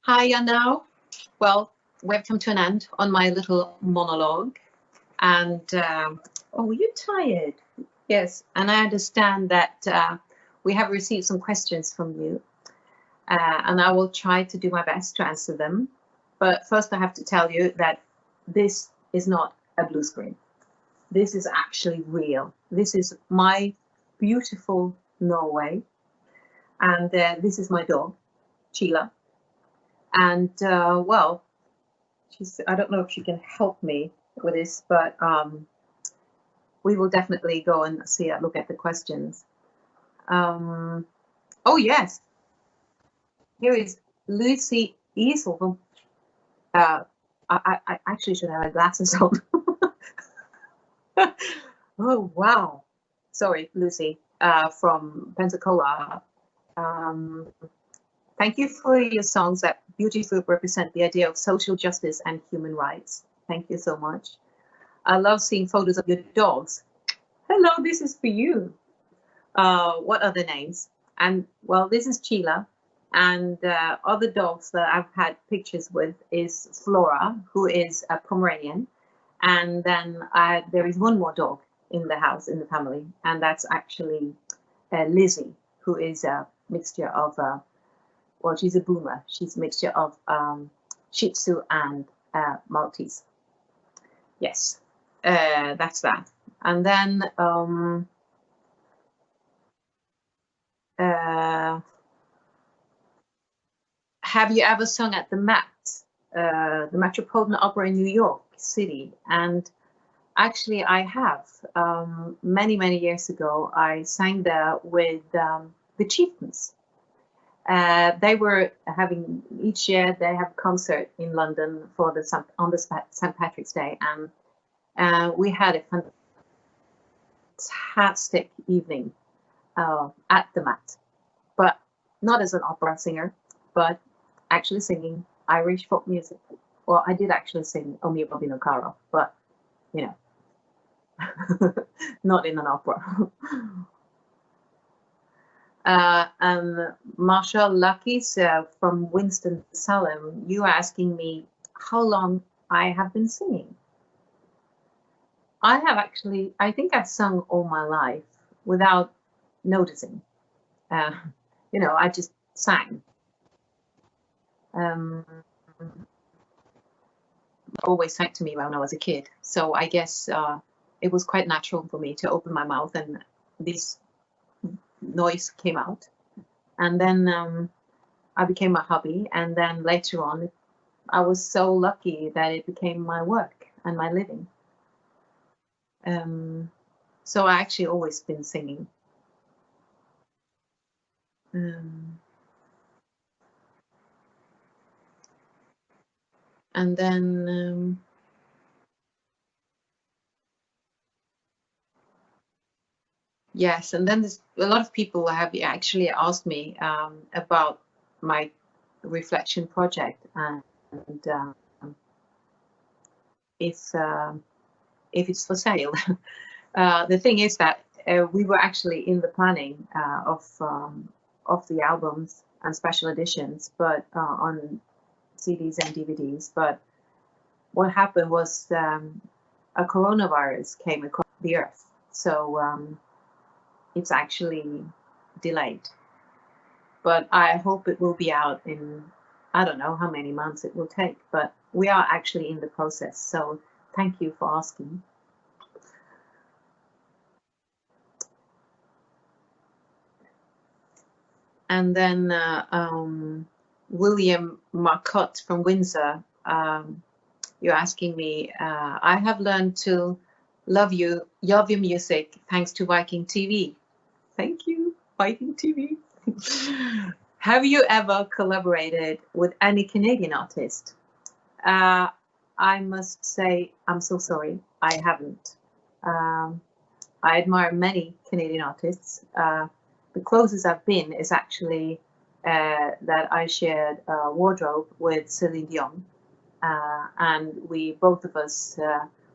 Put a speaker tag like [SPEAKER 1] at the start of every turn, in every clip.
[SPEAKER 1] Hi, Yanao. Well, we've come to an end on my little monologue. And oh, you're tired. Yes, and I understand that we have received some questions from you, and I will try to do my best to answer them. But first, I have to tell you that this is not a blue screen. This is actually real. This is my beautiful Norway, and this is my dog, Sheila. And well, I don't know if she can help me with this, but we will definitely go and look at the questions. Oh yes, here is Lucy Easel from. I actually should have my glasses on. Oh wow, sorry, Lucy, from Pensacola. Um, Thank you for your songs that beautifully represent the idea of social justice and human rights. Thank you so much. I love seeing photos of your dogs. Hello, this is for you. What are the names? And well, this is Sheila. And other dogs that I've had pictures with is Flora, who is a Pomeranian. And then there is one more dog in the house, in the family. And that's actually Lizzie, who is a mixture of well, she's a boomer. She's a mixture of Shih Tzu and Maltese. Yes, that's that. And then have you ever sung at the the Metropolitan Opera in New York City? And actually, I have. Many, many years ago, I sang there with the Chieftains. They were having each year they have a concert in London for on the St. Patrick's Day, and we had a fantastic evening at the Met, but not as an opera singer, but actually singing Irish folk music. Well, I did actually sing O mio bambino caro, but you know, not in an opera. And Marsha Lucky's from Winston-Salem, you are asking me how long I have been singing. I have actually, I think I've sung all my life without noticing. You know, I just sang. Always sang to me when I was a kid. So I guess it was quite natural for me to open my mouth and this noise came out. And then I became a hobby. And then later on, I was so lucky that it became my work and my living. So I actually always been singing. And then yes, and then there's a lot of people have actually asked me about my reflection project and if it's for sale. The thing is that we were actually in the planning of the albums and special editions, but on CDs and DVDs. But what happened was a coronavirus came across the earth, so it's actually delayed. But I hope it will be out in, I don't know how many months it will take, but we are actually in the process. So thank you for asking. And then William Marcotte from Windsor, you're asking me, I have learned to love your music thanks to Viking TV. Thank you, Viking TV. Have you ever collaborated with any Canadian artist? I must say, I'm so sorry, I haven't. I admire many Canadian artists. The closest I've been is actually that I shared a wardrobe with Celine Dion, and we both of us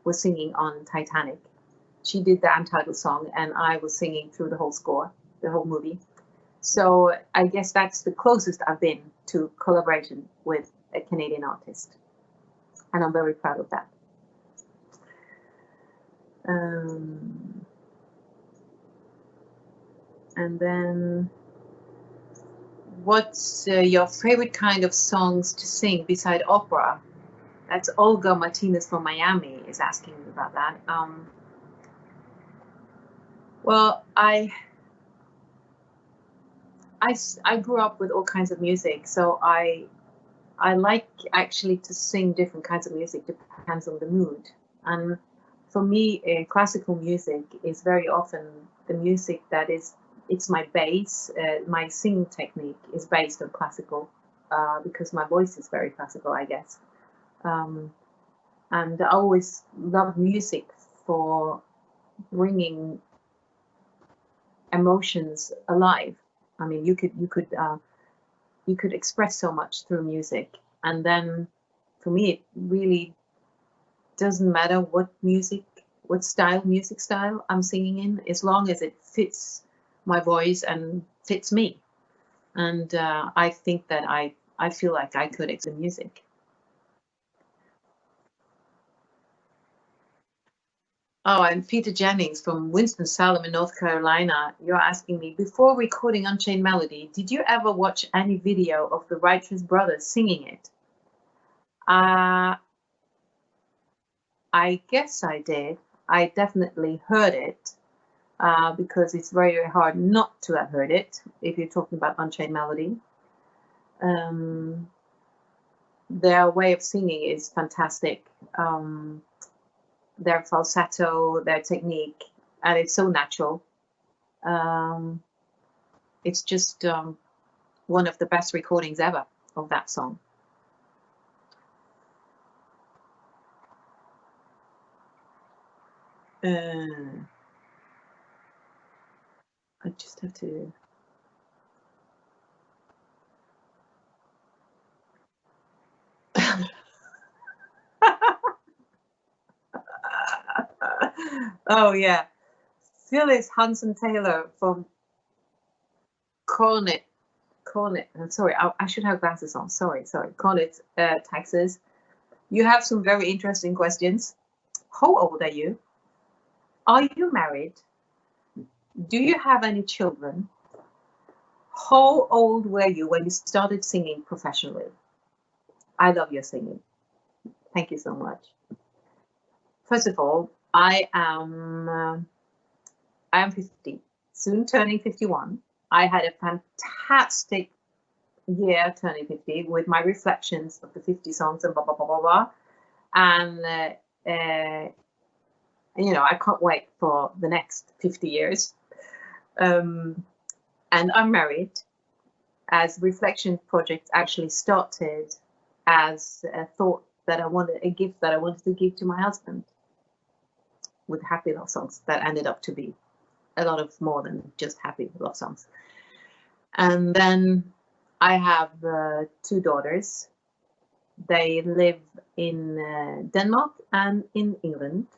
[SPEAKER 1] were singing on Titanic. She did the untitled song, and I was singing through the whole score, the whole movie. So I guess that's the closest I've been to collaboration with a Canadian artist, and I'm very proud of that. And then, what's your favorite kind of songs to sing beside opera? That's Olga Martinez from Miami is asking me about that. Well, I grew up with all kinds of music, so I like actually to sing different kinds of music, depends on the mood. And for me, classical music is very often the music that is, it's my base. My singing technique is based on classical, because my voice is very classical, I guess. And I always love music for bringing emotions alive. I mean, you could express so much through music, and then for me, it really doesn't matter what music style I'm singing in, as long as it fits my voice and fits me. And I think that I feel like I could express the music. Oh, and Peter Jennings from Winston-Salem in North Carolina, you're asking me, before recording Unchained Melody, did you ever watch any video of the Righteous Brothers singing it? I guess I did. I definitely heard it, because it's very hard not to have heard it if you're talking about Unchained Melody. Their way of singing is fantastic. Their falsetto, their technique, and it's so natural. It's just one of the best recordings ever of that song. I just have to. Oh yeah, Phyllis Hanson Taylor from Cornet. Cornet. I'm sorry, I should have glasses on. Sorry. Cornet, Texas. You have some very interesting questions. How old are you? Are you married? Do you have any children? How old were you when you started singing professionally? I love your singing. Thank you so much. First of all, I am 50, soon turning 51. I had a fantastic year turning 50 with my reflections of the 50 songs and blah blah blah blah blah. And I can't wait for the next 50 years. And I'm married, as Reflection Project actually started as a thought that a gift that I wanted to give to my husband, with happy love songs that ended up to be a lot of more than just happy love songs. And then I have 2 daughters. They live in Denmark and in England.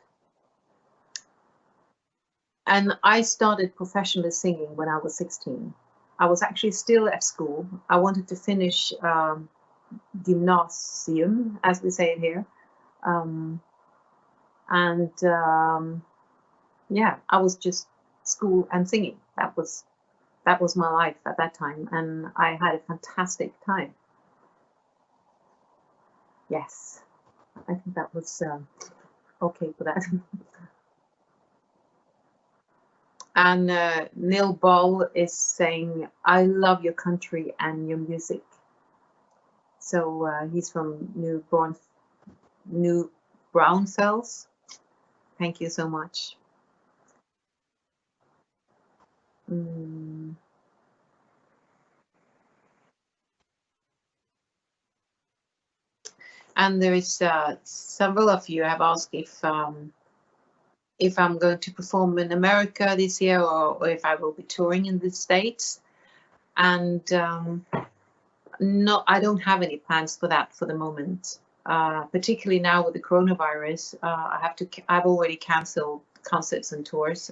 [SPEAKER 1] And I started professionally singing when I was 16. I was actually still at school. I wanted to finish gymnasium, as we say it here. Yeah, I was just school and singing. That was my life at that time, and I had a fantastic time. Yes, I think that was okay for that. And Neil Ball is saying, I love your country and your music. So he's from New Braunfels. Thank you so much. And there is several of you have asked if I'm going to perform in America this year, or if I will be touring in the States. And no, I don't have any plans for that for the moment. Particularly now with the coronavirus, I've already canceled concerts and tours.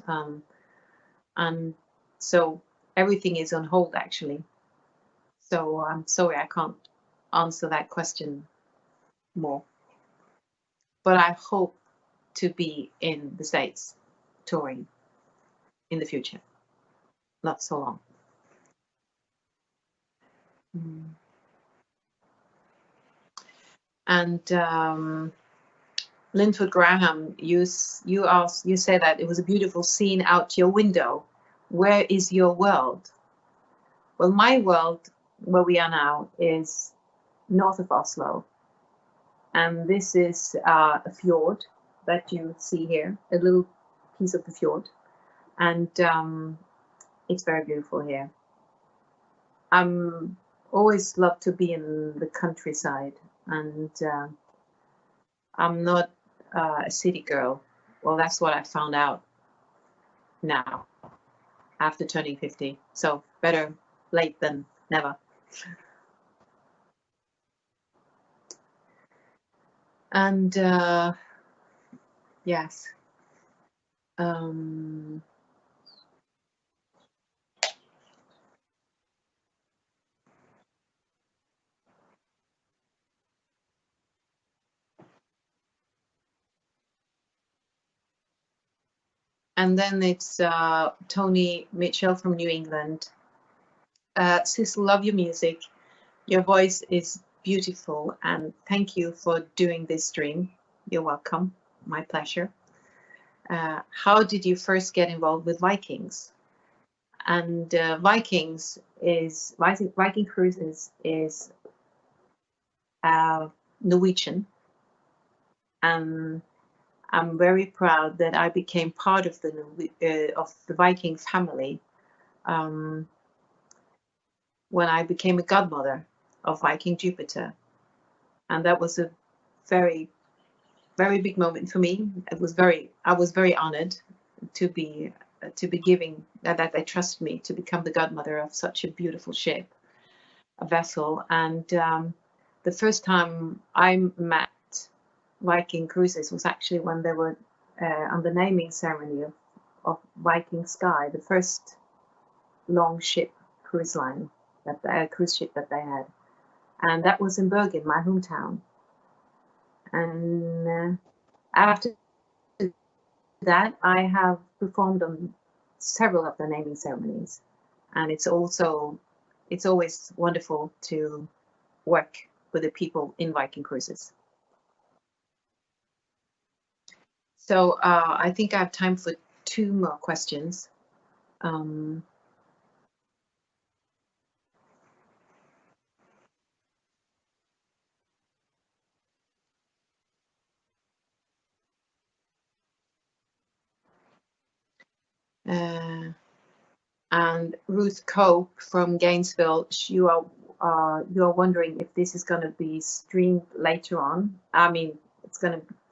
[SPEAKER 1] And so everything is on hold actually. So I'm sorry I can't answer that question more. But I hope to be in the States touring in the future, not so long. Mm. And Linford Graham, you say that it was a beautiful scene out your window. Where is your world? Well, my world, where we are now, is north of Oslo, and this is a fjord that you see here, a little piece of the fjord, and it's very beautiful here. I'm always love to be in the countryside, and I'm not a city girl. Well, that's what I found out now after turning 50. So better late than never. And yes, um, and then it's Tony Mitchell from New England. Sissel, love your music. Your voice is beautiful, and thank you for doing this stream. You're welcome. My pleasure. How did you first get involved with Vikings? And Viking Cruises is Norwegian, and I'm very proud that I became part of the Viking family when I became a godmother of Viking Jupiter, and that was a very very big moment for me. I was very honored to be giving that they trusted me to become the godmother of such a beautiful ship, a vessel. And the first time I met Viking Cruises was actually when they were on the naming ceremony of Viking Sky, the first long ship cruise line cruise ship that they had, and that was in Bergen, my hometown. And after that, I have performed on several of the naming ceremonies, and it's always wonderful to work with the people in Viking Cruises. So I think I have time for two more questions. Um, uh, and Ruth Cope from Gainesville, you are wondering if this is going to be streamed later on. I mean,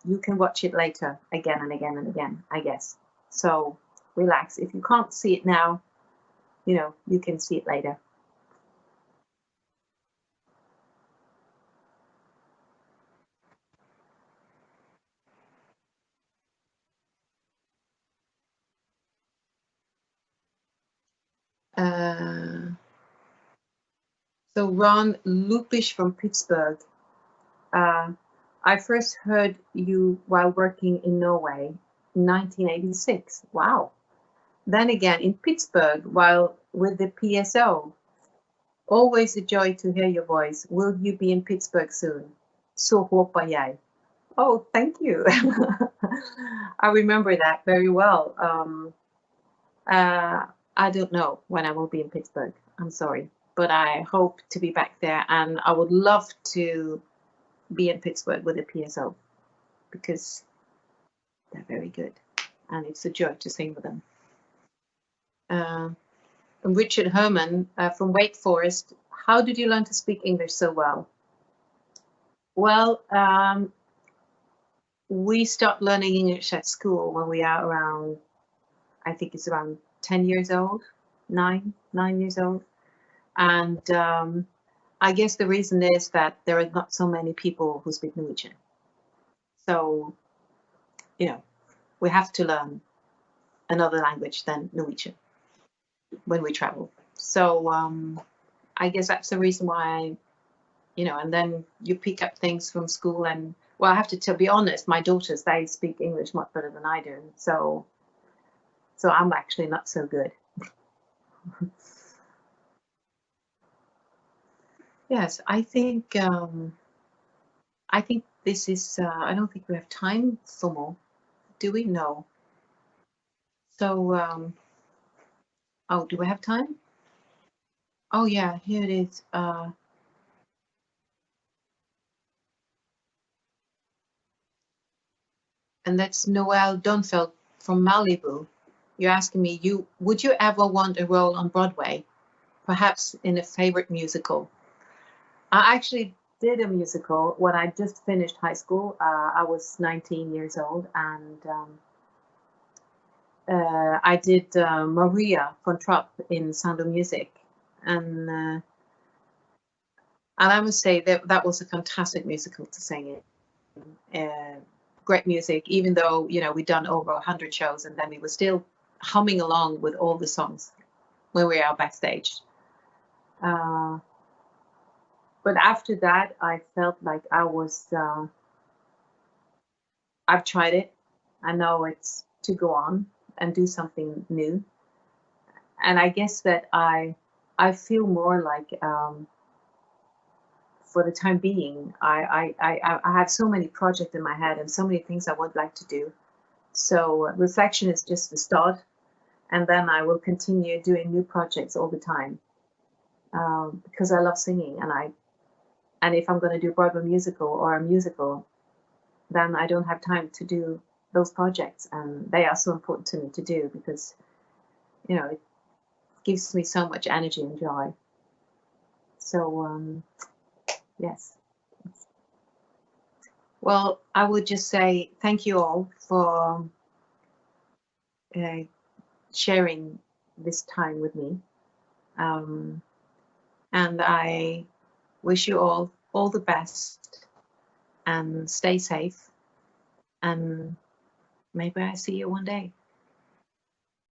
[SPEAKER 1] you can watch it later again and again and again, I guess. So relax. If you can't see it now, you can see it later. Uh, so Ron Lupish from Pittsburgh. Uh, I first heard you while working in Norway in 1986. Wow. Then again in Pittsburgh while with the PSO. Always a joy to hear your voice. Will you be in Pittsburgh soon? Så hoppas jag. Oh, thank you. I remember that very well. I don't know when I will be in Pittsburgh. I'm sorry, but I hope to be back there, and I would love to be in Pittsburgh with the PSO because they're very good, and it's a joy to sing with them. Uh, Richard Herman from Wake Forest. How did you learn to speak English so well? Well, we start learning English at school when we are around, I think it's around 10 years old, 9 years old. And I guess the reason is that there are not so many people who speak Norwegian. So, we have to learn another language than Norwegian. when we travel. So I guess that's the reason why, and then you pick up things from school. And well, I have to be honest, my daughters, they speak English much better than I do. So I'm actually not so good. Yes, I think this is, I don't think we have time for more. Do we? No. So, oh, do we have time? Oh, yeah, here it is. And that's Noelle Dunfeld from Malibu. You're asking me, would you ever want a role on Broadway, perhaps in a favorite musical? I actually did a musical when I just finished high school. I was 19 years old, and I did Maria von Trapp in Sound of Music, and I must say that that was a fantastic musical to sing in. Great music, even though we'd done over 100 shows, and then we were still humming along with all the songs when we were out backstage. Uh, but after that, I felt like I've tried it. I know it's to go on and do something new, and I guess that I feel more like, for the time being, I have so many projects in my head and so many things I would like to do. So reflection is just the start, and then I will continue doing new projects all the time, because I love singing, and if I'm going to do Broadway musical or a musical, then I don't have time to do those projects, and they are so important to me to do because it gives me so much energy and joy. So yes. Well, I would just say thank you all for uh, sharing this time with me. Um, and I wish you all the best, and stay safe. And maybe I see you one day.